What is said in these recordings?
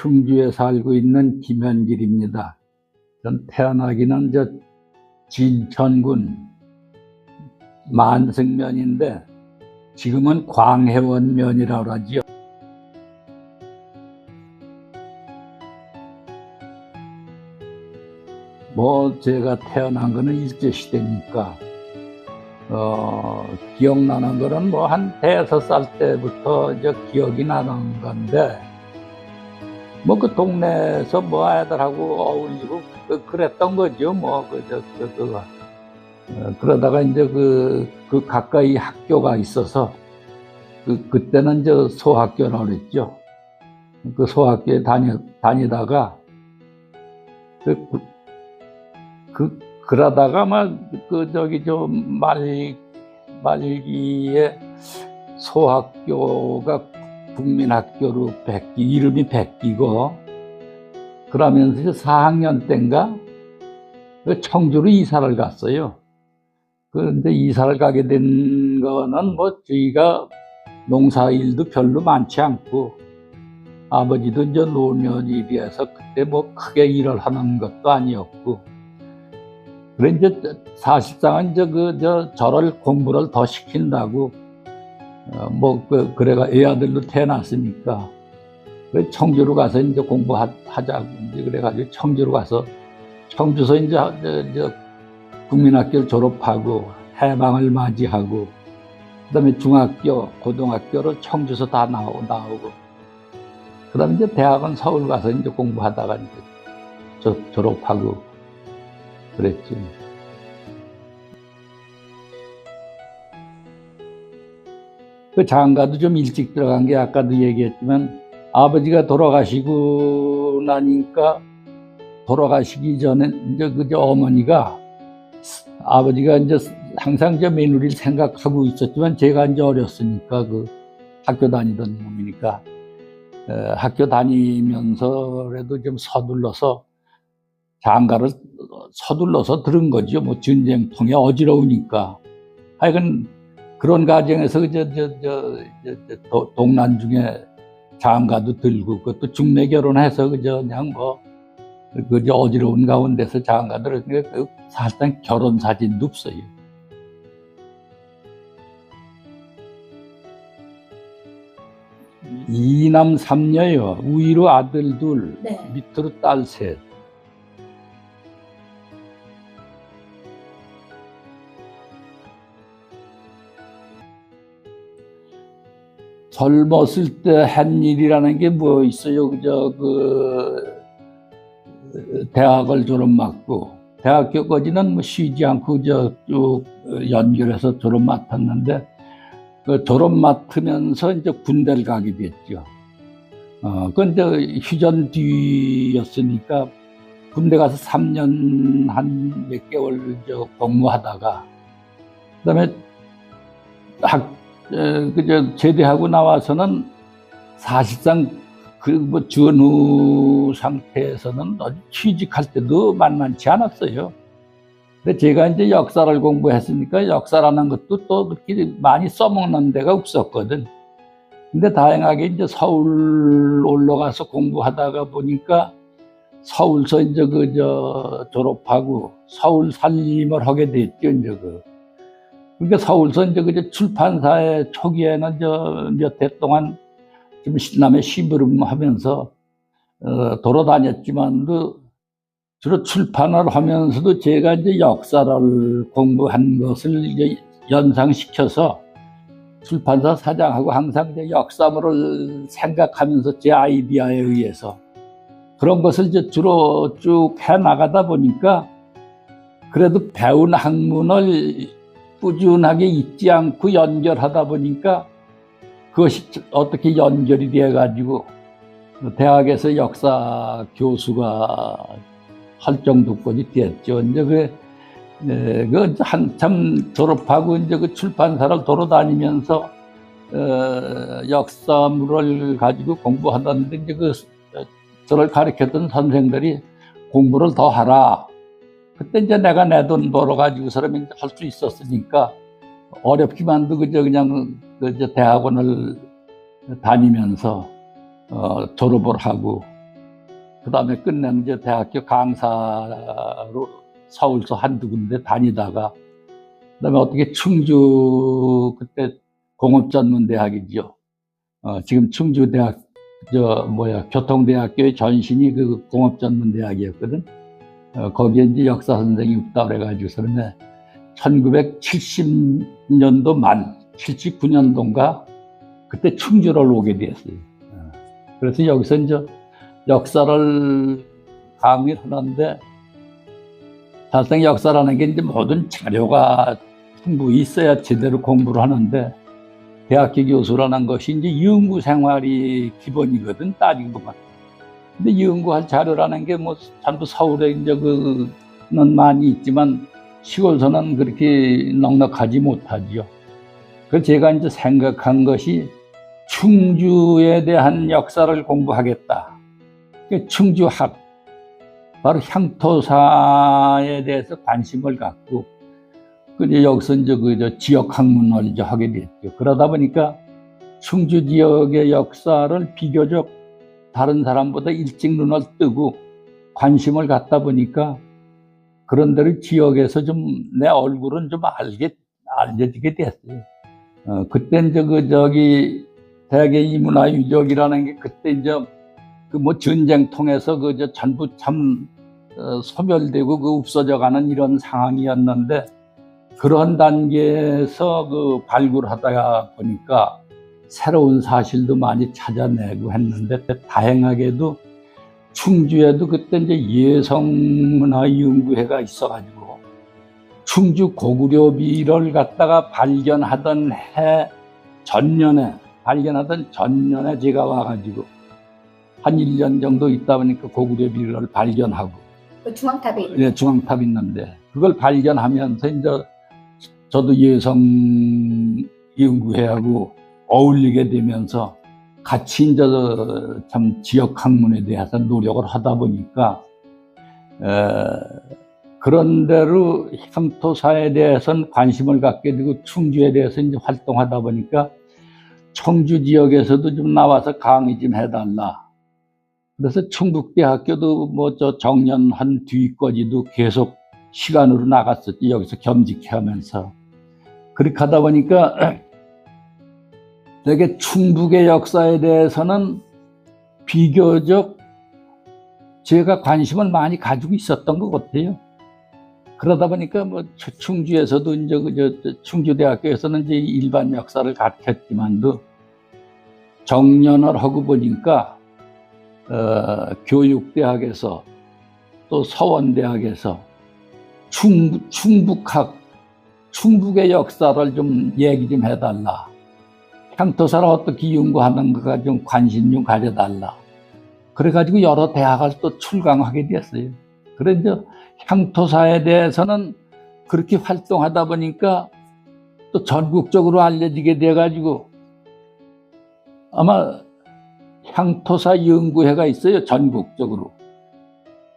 충주에 살고 있는 김현길입니다. 전 태어나기는 진천군 만승면인데 지금은 광해원면이라고 하지요. 제가 태어난 거는 일제시대니까 기억나는 거는 한 5살 때부터 기억이 나는 건데 그 동네에서 애들하고 어울리고 그랬던 거죠. 그러다가 이제 그 가까이 학교가 있어서 그때는 소학교라고 그랬죠. 그 소학교에 다니다가 그러다가 말기에 소학교가 국민학교로 이름이 바뀌고 그러면서 4학년 때인가 청주로 이사를 갔어요. 그런데 이사를 가게 된 거는 저희가 농사일도 별로 많지 않고 아버지도 노년일이라서 그때 크게 일을 하는 것도 아니었고 그래 사실상은 저를 공부를 더 시킨다고 그래가 애아들로 태어났으니까 청주로 가서 공부하자고 그래가지고 청주로 가서 청주서 국민학교를 졸업하고 해방을 맞이하고 그다음에 중학교, 고등학교를 청주서 다 나오고 그다음에 대학은 서울 가서 공부하다가 졸업하고 그랬지. 그 장가도 좀 일찍 들어간 게 아까도 얘기했지만 아버지가 돌아가시고 나니까 돌아가시기 전에 어머니가 아버지가 항상 며느리를 생각하고 있었지만 제가 어렸으니까 학교 다니던 놈이니까 학교 다니면서라도 좀 장가를 서둘러서 들은 거죠. 전쟁통에 어지러우니까. 하여간 그런 과정에서 동란 중에 장가도 들고 그것도 중매 결혼해서 그냥 어지러운 가운데서 장가들을 사실상 결혼 사진도 없어요. 이남 삼녀요. 위로 아들 둘, 네. 밑으로 딸 셋. 젊었을 때 한 일이라는 게 있어요. 대학을 졸업 맞고 대학교까지는 쉬지 않고 쭉 연결해서 졸업 맡았는데 졸업 맡으면서 군대를 가게 됐죠. 그건 휴전 뒤였으니까 군대 가서 3년 한 몇 개월 복무하다가 그다음에 제대하고 나와서는 사실상 전후 상태에서는 취직할 때도 만만치 않았어요. 근데 제가 역사를 공부했으니까 역사라는 것도 또 그렇게 많이 써먹는 데가 없었거든. 근데 다행하게 서울 올라가서 공부하다가 보니까 서울서 졸업하고 서울 살림을 하게 됐죠. 그러니까 서울서 출판사에 초기에는 몇 해 동안 좀 신남에 심부름하면서 돌아다녔지만도 주로 출판을 하면서도 제가 역사를 공부한 것을 연상시켜서 출판사 사장하고 항상 역사물을 생각하면서 제 아이디어에 의해서 그런 것을 주로 쭉 해나가다 보니까 그래도 배운 학문을 꾸준하게 잊지 않고 연결하다 보니까 그것이 어떻게 연결이 돼가지고 대학에서 역사 교수가 할 정도까지 됐죠. 한참 졸업하고 출판사를 돌아다니면서 역사물을 가지고 공부하던데 저를 가르쳤던 선생들이 공부를 더 하라. 그때 내가 내 돈 벌어가지고 사람이 할 수 있었으니까 어렵지만도 그냥 대학원을 다니면서 졸업을 하고 그 다음에 끝내는 이제 대학교 강사로 서울서 한두 군데 다니다가, 그 다음에 어떻게 충주, 그때 공업전문대학이죠. 지금 충주대학, 교통대학교의 전신이 그 공업전문대학이었거든. 거기에 이제 역사 선생이 없다 그래가지고서는 1970년도 만, 79년도인가, 그때 충주를 오게 됐어요. 그래서 여기서 이제 역사를 강의를 하는데, 사실상 역사라는 게 이제 모든 자료가 충분히 있어야 제대로 공부를 하는데, 대학교 교수라는 것이 이제 연구 생활이 기본이거든, 따지고 보면. 근데 연구할 자료라는 게 뭐 전부 서울에 이제 그는 많이 있지만 시골서는 그렇게 넉넉하지 못하지요. 그래서 제가 이제 생각한 것이 충주에 대한 역사를 공부하겠다. 충주학, 바로 향토사에 대해서 관심을 갖고, 이제 여기서 이제 지역 학문을 이제 하게 됐죠. 그러다 보니까 충주 지역의 역사를 비교적 다른 사람보다 일찍 눈을 뜨고 관심을 갖다 보니까, 그런대로 지역에서 좀 내 얼굴은 좀 알려지게 됐어요. 그때 이제 대개 이문화유적이라는 게 그때 이제 전쟁 통해서 전부 소멸되고 없어져가는 이런 상황이었는데, 그런 단계에서 발굴하다 보니까 새로운 사실도 많이 찾아내고 했는데, 다행하게도 충주에도 그때 이제 예성문화연구회가 있어가지고 충주 고구려비를 갖다가 발견하던 전년에 제가 와가지고 한 1년 정도 있다 보니까 고구려비를 발견하고, 중앙탑에 예, 중앙탑 있는데 그걸 발견하면서 이제 저도 예성연구회하고 어울리게 되면서 같이 이제 참 지역 학문에 대해서 노력을 하다 보니까, 그런 대로 향토사에 대해서는 관심을 갖게 되고 충주에 대해서 이제 활동하다 보니까 청주 지역에서도 좀 나와서 강의 좀 해달라. 그래서 충북대학교도 정년한 뒤까지도 계속 시간으로 나갔었지. 여기서 겸직하면서. 그렇게 하다 보니까 되게 충북의 역사에 대해서는 비교적 제가 관심을 많이 가지고 있었던 것 같아요. 그러다 보니까 충주에서도 이제 충주대학교에서는 이제 일반 역사를 가르쳤지만도 정년을 하고 보니까 교육대학에서 또 서원대학에서 충북의 역사를 좀 얘기 좀 해달라. 향토사를 어떻게 연구하는가 좀 관심 좀 가져달라. 그래가지고 여러 대학을 또 출강하게 됐어요. 그래 이제 향토사에 대해서는 그렇게 활동하다 보니까 또 전국적으로 알려지게 돼가지고, 아마 향토사 연구회가 있어요, 전국적으로.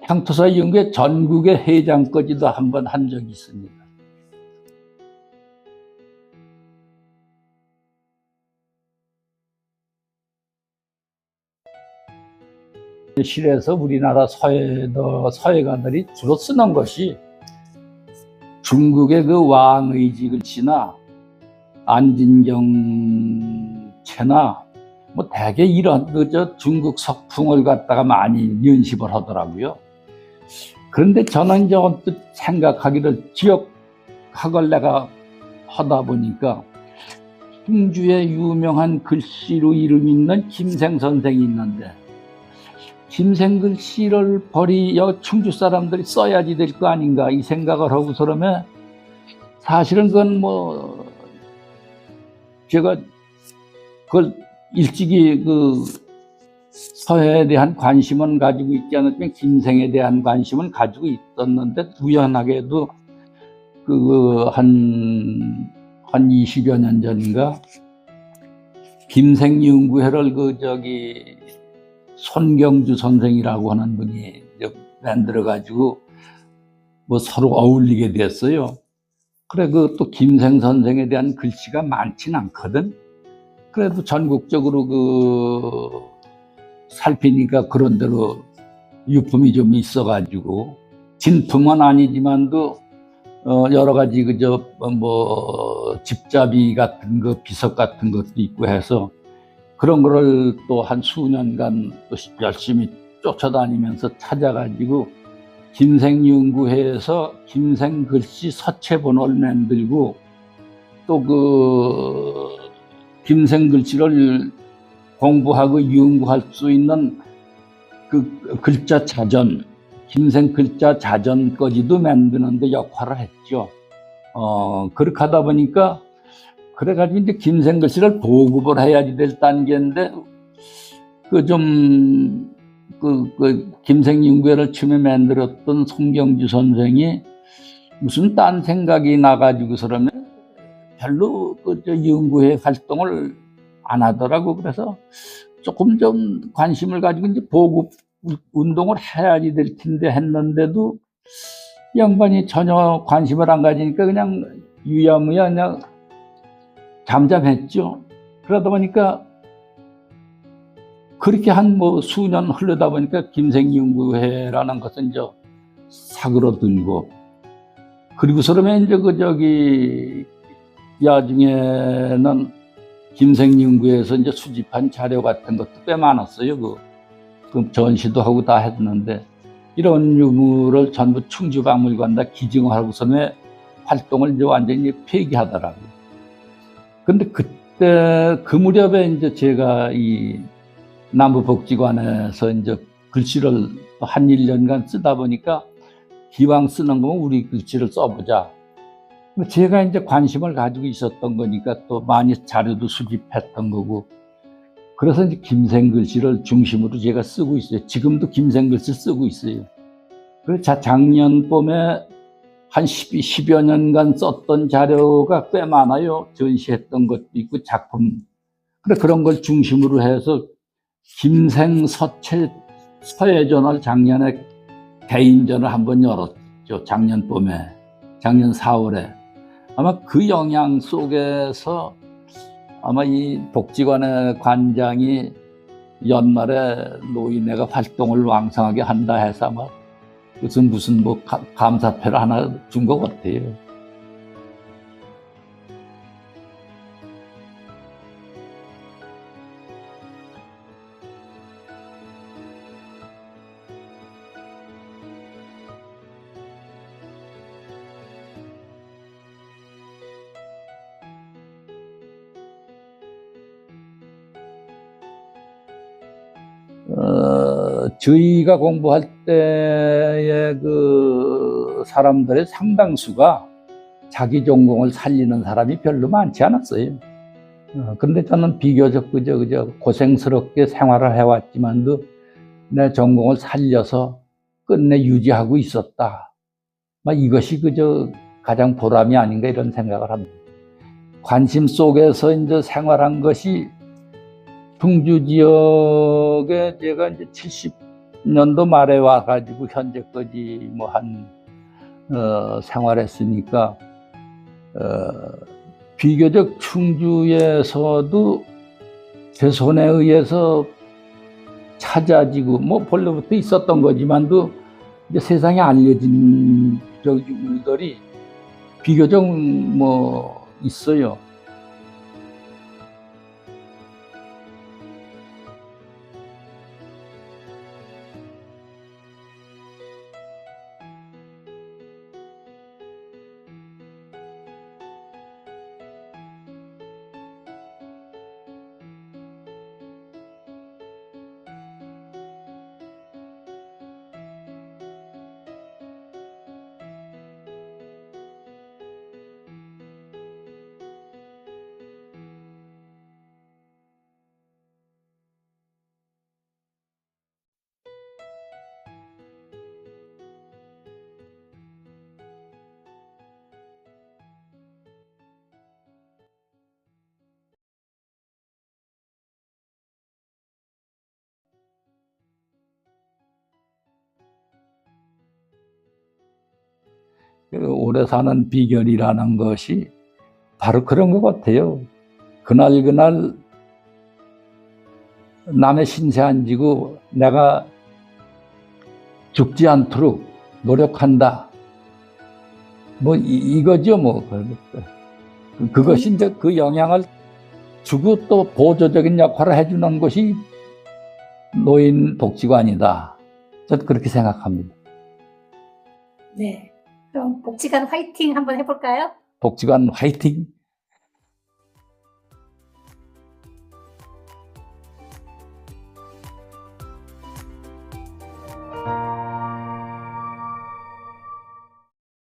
향토사 연구회 전국의 회장까지도 한번 한 적이 있습니다. 실에서 우리나라 서예가들이 주로 쓰는 것이 중국의 그 왕의지 글씨나 안진경체나 대개 이런 중국 석풍을 갖다가 많이 연습을 하더라고요. 그런데 저는 이제 언뜻 생각하기를 지역학을 내가 하다 보니까 충주에 유명한 글씨로 이름 있는 김생 선생이 있는데, 김생 글씨를 충주 사람들이 써야지 될 거 아닌가 이 생각을 하고 그러면, 사실은 그건 제가 그걸 일찍이 서예에 대한 관심은 가지고 있지 않았지만 김생에 대한 관심은 가지고 있었는데, 우연하게도 한 20여 년 전인가 김생 연구회를 손경주 선생이라고 하는 분이 만들어가지고 서로 어울리게 됐어요. 그래, 또 김생 선생에 대한 글씨가 많진 않거든. 그래도 전국적으로 살피니까 그런 대로 유품이 좀 있어가지고 진품은 아니지만도 여러 가지 그저 뭐 집잡이 같은 거 비석 같은 것도 있고 해서 그런 거를 또 한 수년간 또 열심히 쫓아다니면서 찾아가지고 김생연구회에서 김생글씨 서체본을 만들고 또 그 김생글씨를 공부하고 연구할 수 있는 그 글자 자전, 김생 글자 자전까지도 만드는데 역할을 했죠. 그렇게 하다 보니까 그래가지고 이제 김생 글씨를 보급을 해야지 될 단계인데 김생연구회를 처음에 만들었던 송경주 선생이 무슨 딴 생각이 나가지고서 그러면 별로 연구회 활동을 안 하더라고. 그래서 조금 좀 관심을 가지고 이제 보급 운동을 해야지 될 텐데 했는데도 양반이 전혀 관심을 안 가지니까 그냥 유야무야 그냥 잠잠했죠. 그러다 보니까 그렇게 한 뭐 수년 흐르다 보니까 김생연구회라는 것은 이제 사그러들고 그리고서 그러면 이제 야중에는 김생연구회에서 이제 수집한 자료 같은 것도 꽤 많았어요. 그 전시도 하고 다 했는데 이런 유물을 전부 충주박물관에다 기증하고서는 활동을 이제 완전히 폐기하더라고요. 근데 그때 그 무렵에 이제 제가 이 남부복지관에서 이제 글씨를 한 1년간 쓰다 보니까 기왕 쓰는 거면 우리 글씨를 써보자. 제가 이제 관심을 가지고 있었던 거니까 또 많이 자료도 수집했던 거고 그래서 이제 김생글씨를 중심으로 제가 쓰고 있어요. 지금도 김생글씨 쓰고 있어요. 그래서 작년 봄에 한 10여 년간 썼던 자료가 꽤 많아요. 전시했던 것도 있고 작품. 그래 그런 걸 중심으로 해서 김생서체 서예전을 작년에 개인전을 한번 열었죠. 작년 봄에, 작년 4월에. 아마 그 영향 속에서 아마 이 복지관의 관장이 연말에 노인회가 활동을 왕성하게 한다 해서 아마 무슨 뭐 감사패를 하나 준 것 같아요. 저희가 공부할 때의 그 사람들의 상당수가 자기 전공을 살리는 사람이 별로 많지 않았어요. 근데 저는 비교적 그저 고생스럽게 생활을 해왔지만도 내 전공을 살려서 끝내 유지하고 있었다. 이것이 그저 가장 보람이 아닌가 이런 생각을 합니다. 관심 속에서 이제 생활한 것이 충주 지역에 제가 이제 70년도 말에 와가지고 현재까지 뭐 생활했으니까 비교적 충주에서도 제 손에 의해서 찾아지고 뭐 본래부터 있었던 거지만도 이제 세상에 알려진 유물들이 비교적 뭐 있어요. 오래 사는 비결이라는 것이 바로 그런 것 같아요. 그날 남의 신세 안 지고 내가 죽지 않도록 노력한다. 뭐 이거죠 뭐. 그것이 이제 그 영향을 주고 또 보조적인 역할을 해주는 것이 노인 복지관이다. 저는 그렇게 생각합니다. 네. 그럼 복지관 화이팅 한번 해볼까요? 복지관 화이팅!